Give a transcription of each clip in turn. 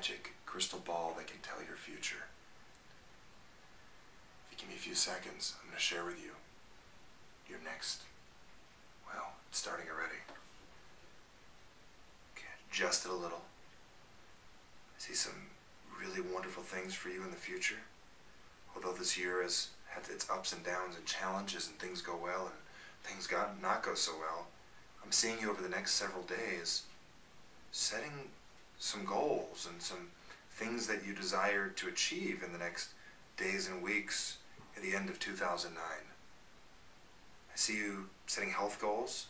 magic crystal ball that can tell your future. If you give me a few seconds, I'm going to share with you your next, well, it's starting already. Okay, adjust it a little. I see some really wonderful things for you in the future. Although this year has had its ups and downs and challenges, and things go well and things not go so well, I'm seeing you over the next several days setting some goals and some things that you desire to achieve in the next days and weeks at the end of 2009. I see you setting health goals,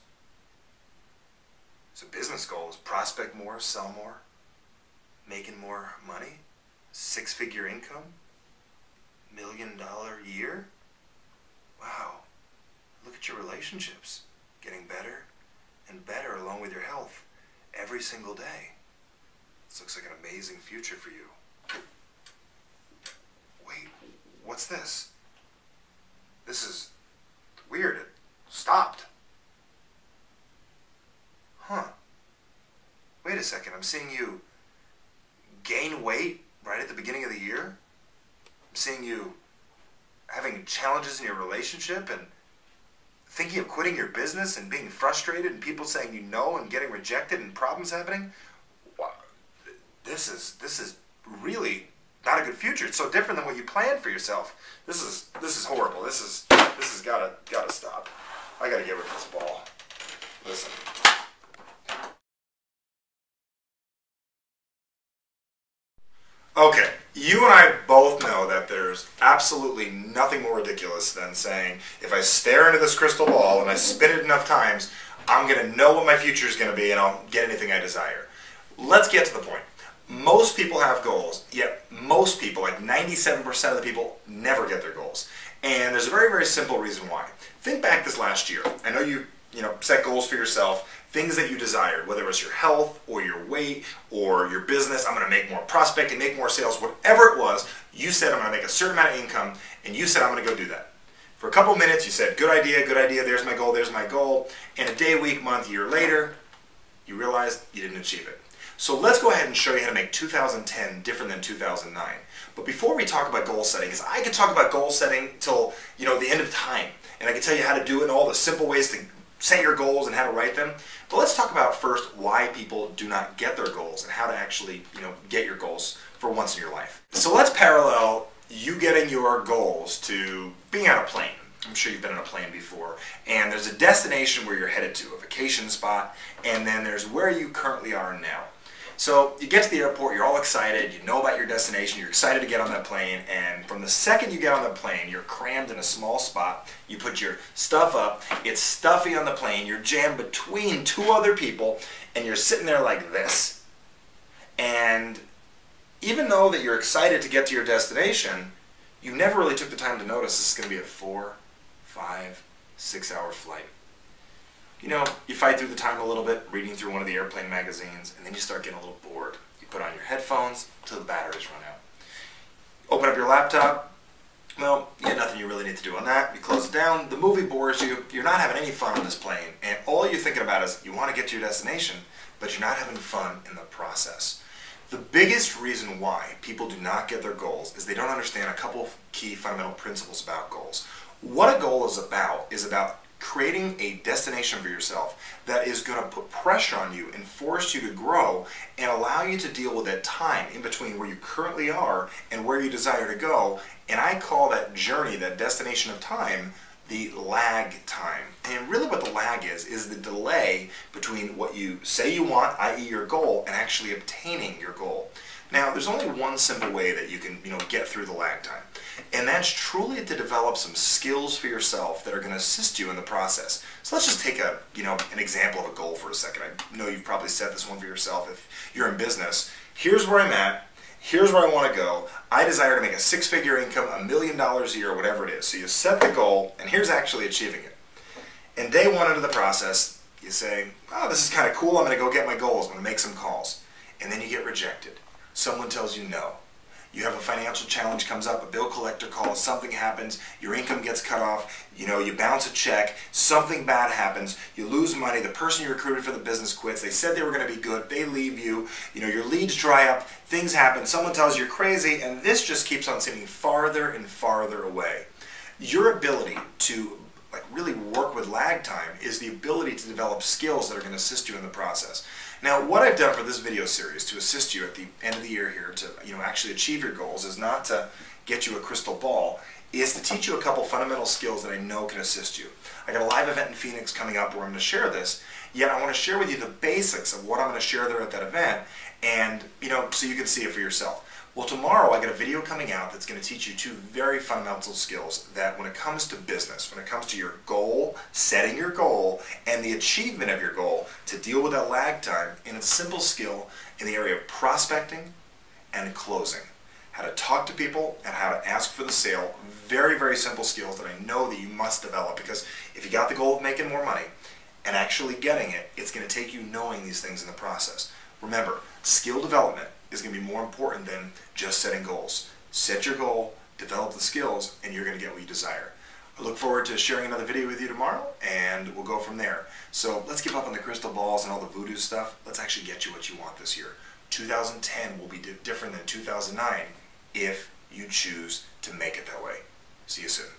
so business goals: prospect more, sell more, making more money, six-figure income, $1 million year. Wow, look at your relationships getting better and better along with your health every single day. This looks like an amazing future for you. Wait, what's this? This is weird. It stopped. Huh. Wait a second, I'm seeing you gain weight right at the beginning of the year. I'm seeing you having challenges in your relationship and thinking of quitting your business and being frustrated and people saying you no and getting rejected and problems happening. Wow. This is really not a good future. It's so different than what you planned for yourself. This is horrible. This has gotta stop. I gotta get rid of this ball. Listen. Okay, you and I both know that there's absolutely nothing more ridiculous than saying, if I stare into this crystal ball and I spin it enough times, I'm going to know what my future is going to be and I'll get anything I desire. Let's get to the point. Most people have goals, yet most people, like 97% of the people, never get their goals. And there's a very, very simple reason why. Think back this last year. I know you set goals for yourself, things that you desired, whether it was your health or your weight or your business. I'm going to make more prospecting, make more sales, whatever it was. You said, I'm going to make a certain amount of income, and you said, I'm going to go do that. For a couple minutes, you said, good idea, there's my goal. And a day, week, month, year later, you realized you didn't achieve it. So let's go ahead and show you how to make 2010 different than 2009. But before we talk about goal setting, because I could talk about goal setting till the end of time, and I can tell you how to do it and all the simple ways to set your goals and how to write them. But let's talk about first why people do not get their goals and how to actually get your goals for once in your life. So let's parallel you getting your goals to being on a plane. I'm sure you've been on a plane before, and there's a destination where you're headed to, a vacation spot, and then there's where you currently are now. So you get to the airport, you're all excited, you know about your destination, you're excited to get on that plane, and from the second you get on the plane, you're crammed in a small spot, you put your stuff up, it's stuffy on the plane, you're jammed between two other people, and you're sitting there like this. And even though that you're excited to get to your destination, you never really took the time to notice this is going to be a 4, 5, 6 hour flight. You fight through the time a little bit, reading through one of the airplane magazines, and then you start getting a little bored. You put on your headphones until the batteries run out. Open up your laptop. Well, you got nothing you really need to do on that. You close it down. The movie bores you. You're not having any fun on this plane. And all you're thinking about is you want to get to your destination, but you're not having fun in the process. The biggest reason why people do not get their goals is they don't understand a couple of key fundamental principles about goals. What a goal is about creating a destination for yourself that is going to put pressure on you and force you to grow and allow you to deal with that time in between where you currently are and where you desire to go. And I call that journey, that destination of time, the lag time. And really what the lag is the delay between what you say you want, i.e. your goal, and actually obtaining your goal. Now, there's only one simple way that you can, get through the lag time. And that's truly to develop some skills for yourself that are going to assist you in the process. So let's just take an example of a goal for a second. I know you've probably set this one for yourself if you're in business. Here's where I'm at. Here's where I want to go. I desire to make a six-figure income, $1 million a year, whatever it is. So you set the goal, and here's actually achieving it. And day one into the process, you say, oh, this is kind of cool. I'm going to go get my goals. I'm going to make some calls. And then you get rejected. Someone tells you no. You have a financial challenge comes up, a bill collector calls, something happens, your income gets cut off, you bounce a check, something bad happens, you lose money, the person you recruited for the business quits, they said they were going to be good, they leave you, your leads dry up, things happen, someone tells you you're crazy, and this just keeps on seeming farther and farther away. Your ability to really work with lag time is the ability to develop skills that are going to assist you in the process. Now, what I've done for this video series to assist you at the end of the year here to actually achieve your goals is not to get you a crystal ball, is to teach you a couple fundamental skills that I know can assist you. I got a live event in Phoenix coming up where I'm going to share this, yet I want to share with you the basics of what I'm going to share there at that event, and so you can see it for yourself. Well, tomorrow I got a video coming out that's going to teach you two very fundamental skills that when it comes to business, when it comes to your goal, setting your goal, and the achievement of your goal, to deal with that lag time, and it's a simple skill in the area of prospecting and closing. How to talk to people and how to ask for the sale. Very, very simple skills that I know that you must develop, because if you got the goal of making more money and actually getting it, it's going to take you knowing these things in the process. Remember, skill development is going to be more important than just setting goals. Set your goal, develop the skills, and you're going to get what you desire. I look forward to sharing another video with you tomorrow, and we'll go from there. So let's give up on the crystal balls and all the voodoo stuff. Let's actually get you what you want this year. 2010 will be different than 2009 if you choose to make it that way. See you soon.